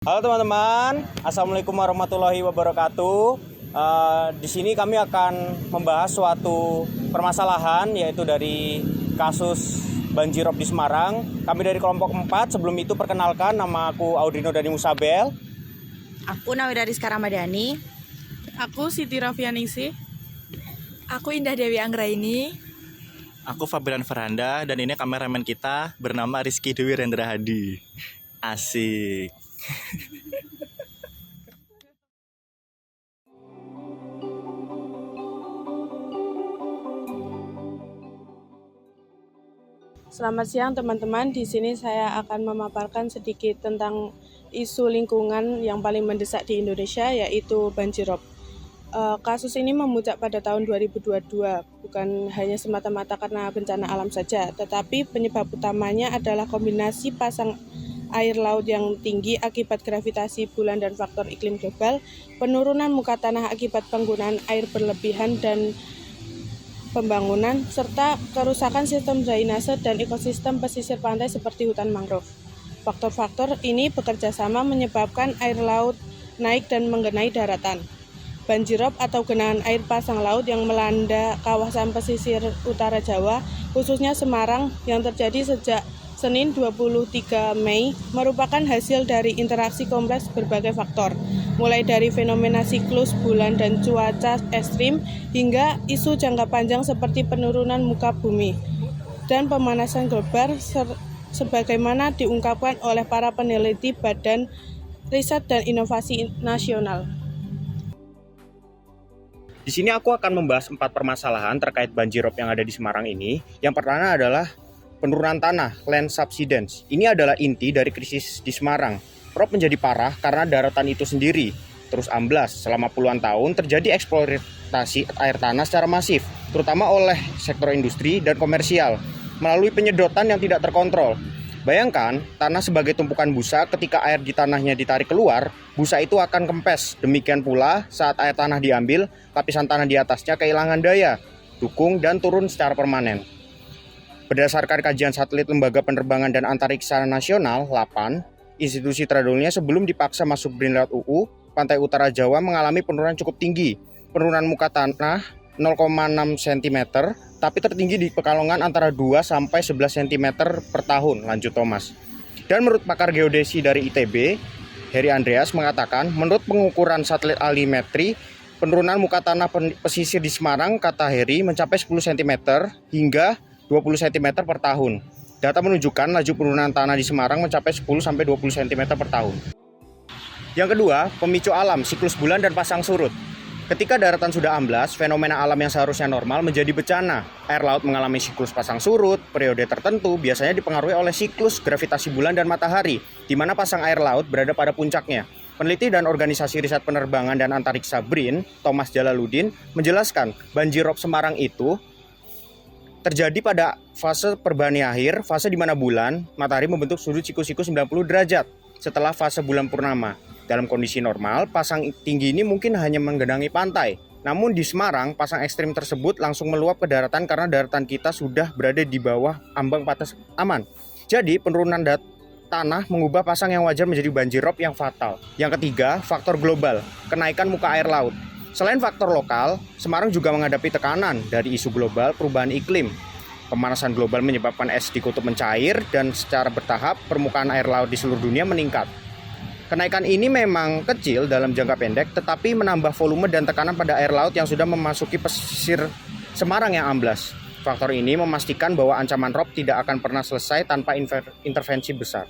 Halo teman-teman, Assalamualaikum warahmatullahi wabarakatuh. Di sini kami akan membahas suatu permasalahan, yaitu dari kasus banjirop di Semarang. Kami dari kelompok 4. Sebelum itu perkenalkan, nama aku Audrino Dani Musabel. Aku Nawida Rizka Ramadhani. Aku Siti Rafianingsih. Aku Indah Dewi Anggraini. Aku Fabian Feranda, dan ini kameramen kita bernama Rizky Dewi Rendra Hadi. Asik. Selamat siang teman-teman. Di sini saya akan memaparkan sedikit tentang isu lingkungan yang paling mendesak di Indonesia, yaitu banjirop. Kasus ini memuncak pada tahun 2022, bukan hanya semata-mata karena bencana alam saja, tetapi penyebab utamanya adalah kombinasi pasang air laut yang tinggi akibat gravitasi bulan dan faktor iklim global, penurunan muka tanah akibat penggunaan air berlebihan dan pembangunan, serta kerusakan sistem drainase dan ekosistem pesisir pantai seperti hutan mangrove. Faktor-faktor ini bekerja sama menyebabkan air laut naik dan menggenangi daratan. Banjirop atau genangan air pasang laut yang melanda kawasan pesisir utara Jawa, khususnya Semarang, yang terjadi sejak Senin 23 Mei merupakan hasil dari interaksi kompleks berbagai faktor, mulai dari fenomena siklus bulan dan cuaca ekstrim hingga isu jangka panjang seperti penurunan muka bumi dan pemanasan global sebagaimana diungkapkan oleh para peneliti Badan Riset dan Inovasi Nasional. Di sini aku akan membahas 4 permasalahan terkait banjirop yang ada di Semarang ini. Yang pertama adalah penurunan tanah, land subsidence. Ini adalah inti dari krisis di Semarang. Rop menjadi parah karena daratan itu sendiri terus amblas. Selama puluhan tahun terjadi eksploitasi air tanah secara masif, terutama oleh sektor industri dan komersial, melalui penyedotan yang tidak terkontrol. Bayangkan, tanah sebagai tumpukan busa, ketika air di tanahnya ditarik keluar, busa itu akan kempes. Demikian pula saat air tanah diambil, lapisan tanah di atasnya kehilangan daya, dukung, dan turun secara permanen. Berdasarkan kajian satelit Lembaga Penerbangan dan Antariksa Nasional, LAPAN, institusi terdahulunya sebelum dipaksa masuk Green Laut UU, pantai utara Jawa mengalami penurunan cukup tinggi. Penurunan muka tanah 0,6 cm, tapi tertinggi di Pekalongan antara 2 sampai 11 cm per tahun, lanjut Thomas. Dan menurut pakar geodesi dari ITB, Heri Andreas mengatakan, menurut pengukuran satelit alimetri, penurunan muka tanah pesisir di Semarang, kata Heri, mencapai 10 cm hingga 20 cm per tahun. Data menunjukkan laju penurunan tanah di Semarang mencapai 10 sampai 20 cm per tahun. Yang kedua, pemicu alam, siklus bulan dan pasang surut. Ketika daratan sudah amblas, fenomena alam yang seharusnya normal menjadi bencana. Air laut mengalami siklus pasang surut, periode tertentu biasanya dipengaruhi oleh siklus gravitasi bulan dan matahari, di mana pasang air laut berada pada puncaknya. Peneliti dan organisasi riset penerbangan dan antariksa BRIN, Thomas Jalaluddin, menjelaskan banjirop Semarang itu terjadi pada fase perbani akhir, fase di mana bulan, matahari membentuk sudut siku-siku 90 derajat setelah fase bulan purnama. Dalam kondisi normal, pasang tinggi ini mungkin hanya menggenangi pantai. Namun di Semarang, pasang ekstrim tersebut langsung meluap ke daratan karena daratan kita sudah berada di bawah ambang batas aman. Jadi penurunan tanah mengubah pasang yang wajar menjadi banjirop yang fatal. Yang ketiga, faktor global, kenaikan muka air laut. Selain faktor lokal, Semarang juga menghadapi tekanan dari isu global perubahan iklim. Pemanasan global menyebabkan es di kutub mencair dan secara bertahap permukaan air laut di seluruh dunia meningkat. Kenaikan ini memang kecil dalam jangka pendek, tetapi menambah volume dan tekanan pada air laut yang sudah memasuki pesisir Semarang yang amblas. Faktor ini memastikan bahwa ancaman rop tidak akan pernah selesai tanpa intervensi besar.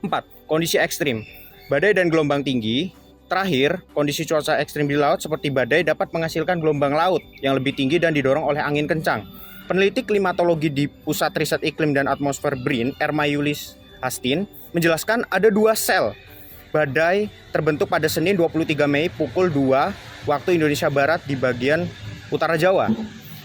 4. Kondisi ekstrim, badai dan gelombang tinggi. Terakhir, kondisi cuaca ekstrim di laut seperti badai dapat menghasilkan gelombang laut yang lebih tinggi dan didorong oleh angin kencang. Peneliti klimatologi di Pusat Riset Iklim dan Atmosfer BRIN, Erma Yulis Hastin, menjelaskan ada 2 sel badai terbentuk pada Senin 23 Mei pukul 2 waktu Indonesia Barat di bagian utara Jawa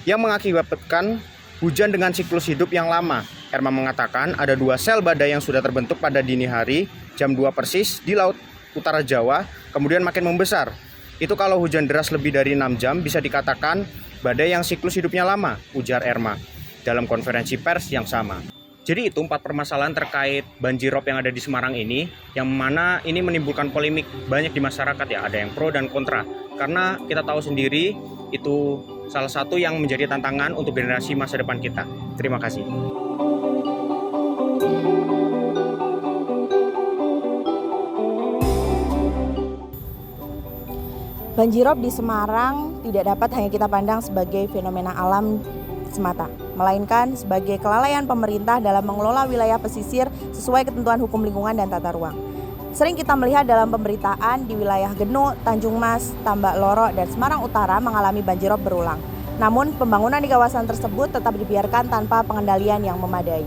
yang mengakibatkan hujan dengan siklus hidup yang lama. Erma mengatakan ada 2 sel badai yang sudah terbentuk pada dini hari jam 2 persis di laut utara Jawa, kemudian makin membesar. Itu kalau hujan deras lebih dari 6 jam bisa dikatakan badai yang siklus hidupnya lama, ujar Erma dalam konferensi pers yang sama. Jadi itu 4 permasalahan terkait banjirop yang ada di Semarang ini, yang mana ini menimbulkan polemik banyak di masyarakat ya, ada yang pro dan kontra. Karena kita tahu sendiri itu salah satu yang menjadi tantangan untuk generasi masa depan kita. Terima kasih. Banjirop di Semarang tidak dapat hanya kita pandang sebagai fenomena alam semata, melainkan sebagai kelalaian pemerintah dalam mengelola wilayah pesisir sesuai ketentuan hukum lingkungan dan tata ruang. Sering kita melihat dalam pemberitaan di wilayah Genuk, Tanjung Mas, Tambak Loro, dan Semarang Utara mengalami banjirop berulang. Namun, pembangunan di kawasan tersebut tetap dibiarkan tanpa pengendalian yang memadai.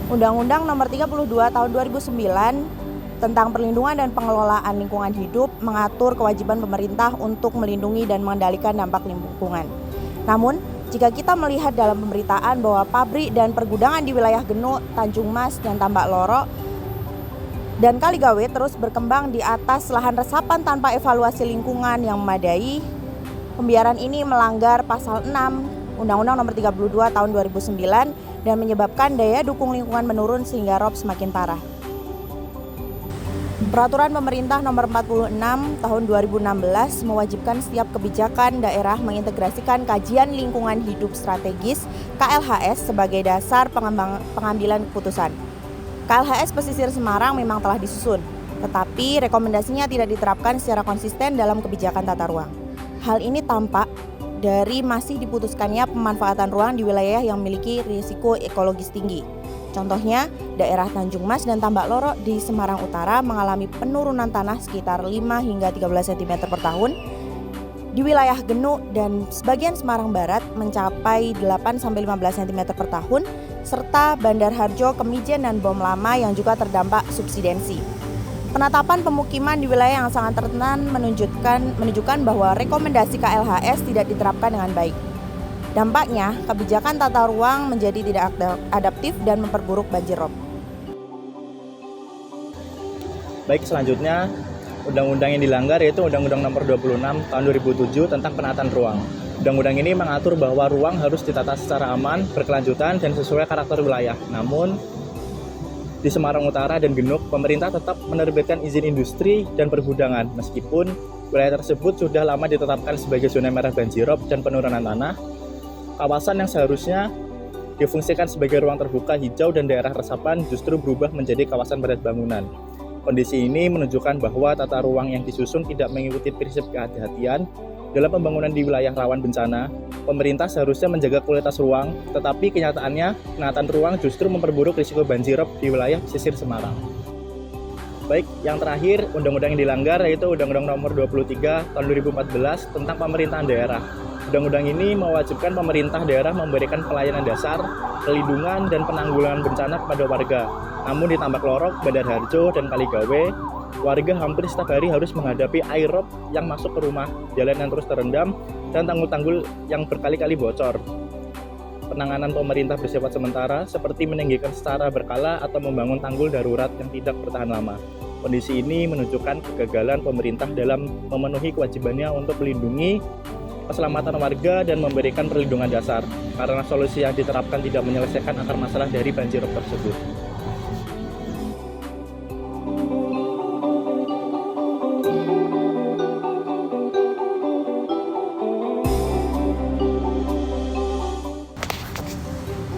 Undang-Undang Nomor 32 Tahun 2009 tentang perlindungan dan pengelolaan lingkungan hidup mengatur kewajiban pemerintah untuk melindungi dan mengendalikan dampak lingkungan. Namun, jika kita melihat dalam pemberitaan bahwa pabrik dan pergudangan di wilayah Genuk, Tanjung Mas, dan Tambak Loro dan Kaligawe terus berkembang di atas lahan resapan tanpa evaluasi lingkungan yang memadai, pembiaran ini melanggar pasal 6 Undang-Undang Nomor 32 Tahun 2009 dan menyebabkan daya dukung lingkungan menurun sehingga rob semakin parah. Peraturan Pemerintah Nomor 46 Tahun 2016 mewajibkan setiap kebijakan daerah mengintegrasikan kajian lingkungan hidup strategis (KLHS) sebagai dasar pengambilan keputusan. KLHS Pesisir Semarang memang telah disusun, tetapi rekomendasinya tidak diterapkan secara konsisten dalam kebijakan tata ruang. Hal ini tampak dari masih diputuskannya pemanfaatan ruang di wilayah yang memiliki risiko ekologis tinggi. Contohnya, daerah Tanjung Mas dan Tambak Loro di Semarang Utara mengalami penurunan tanah sekitar 5 hingga 13 cm per tahun. Di wilayah Genuk dan sebagian Semarang Barat mencapai 8-15 cm per tahun, serta Bandar Harjo, Kemijen, dan Bom Lama yang juga terdampak subsidensi. Penetapan pemukiman di wilayah yang sangat rentan menunjukkan bahwa rekomendasi KLHS tidak diterapkan dengan baik. Dampaknya, kebijakan tata ruang menjadi tidak adaptif dan memperburuk banjirop. Baik, selanjutnya undang-undang yang dilanggar yaitu Undang-Undang Nomor 26 Tahun 2007 tentang penataan ruang. Undang-undang ini mengatur bahwa ruang harus ditata secara aman, berkelanjutan, dan sesuai karakter wilayah. Namun, di Semarang Utara dan Genuk, pemerintah tetap menerbitkan izin industri dan pergudangan, meskipun wilayah tersebut sudah lama ditetapkan sebagai zona merah banjirop dan penurunan tanah. Kawasan yang seharusnya difungsikan sebagai ruang terbuka hijau dan daerah resapan justru berubah menjadi kawasan padat bangunan. Kondisi ini menunjukkan bahwa tata ruang yang disusun tidak mengikuti prinsip kehati-hatian. Dalam pembangunan di wilayah rawan bencana, pemerintah seharusnya menjaga kualitas ruang, tetapi kenyataannya penataan ruang justru memperburuk risiko banjirop di wilayah pesisir Semarang. Baik, yang terakhir, undang-undang yang dilanggar yaitu Undang-Undang Nomor 23 Tahun 2014 tentang pemerintahan daerah. Undang-undang ini mewajibkan pemerintah daerah memberikan pelayanan dasar, perlindungan, dan penanggulangan bencana kepada warga. Namun di Tambak Loro, Bandar Harjo, dan Kaligawe, warga hampir setiap hari harus menghadapi air rob yang masuk ke rumah, jalan yang terus terendam, dan tanggul-tanggul yang berkali-kali bocor. Penanganan pemerintah bersifat sementara, seperti meninggikan secara berkala atau membangun tanggul darurat yang tidak bertahan lama. Kondisi ini menunjukkan kegagalan pemerintah dalam memenuhi kewajibannya untuk melindungi keselamatan warga dan memberikan perlindungan dasar, karena solusi yang diterapkan tidak menyelesaikan akar masalah dari banjirop tersebut.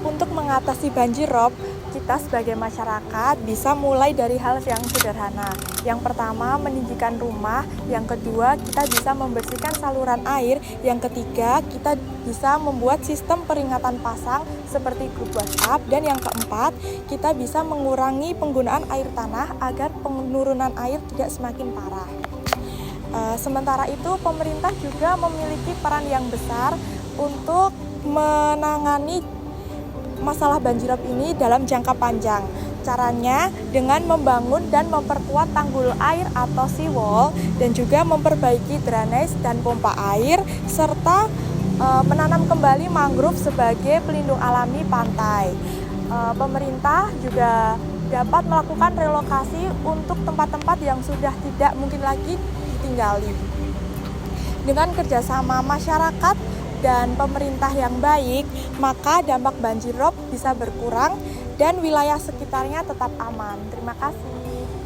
Untuk mengatasi banjirop, kita sebagai masyarakat bisa mulai dari hal yang sederhana. Yang pertama, meninggikan rumah. Yang kedua, kita bisa membersihkan saluran air. Yang ketiga, kita bisa membuat sistem peringatan pasang seperti grup WhatsApp. Dan yang keempat, kita bisa mengurangi penggunaan air tanah agar penurunan air tidak semakin parah. Sementara itu, pemerintah juga memiliki peran yang besar untuk menangani masalah banjirop ini dalam jangka panjang. Caranya dengan membangun dan memperkuat tanggul air atau seawall, dan juga memperbaiki drainase dan pompa air, serta menanam kembali mangrove sebagai pelindung alami pantai. Pemerintah juga dapat melakukan relokasi untuk tempat-tempat yang sudah tidak mungkin lagi ditinggali. Dengan kerjasama masyarakat, dan pemerintah yang baik, maka dampak banjirop bisa berkurang dan wilayah sekitarnya tetap aman. Terima kasih.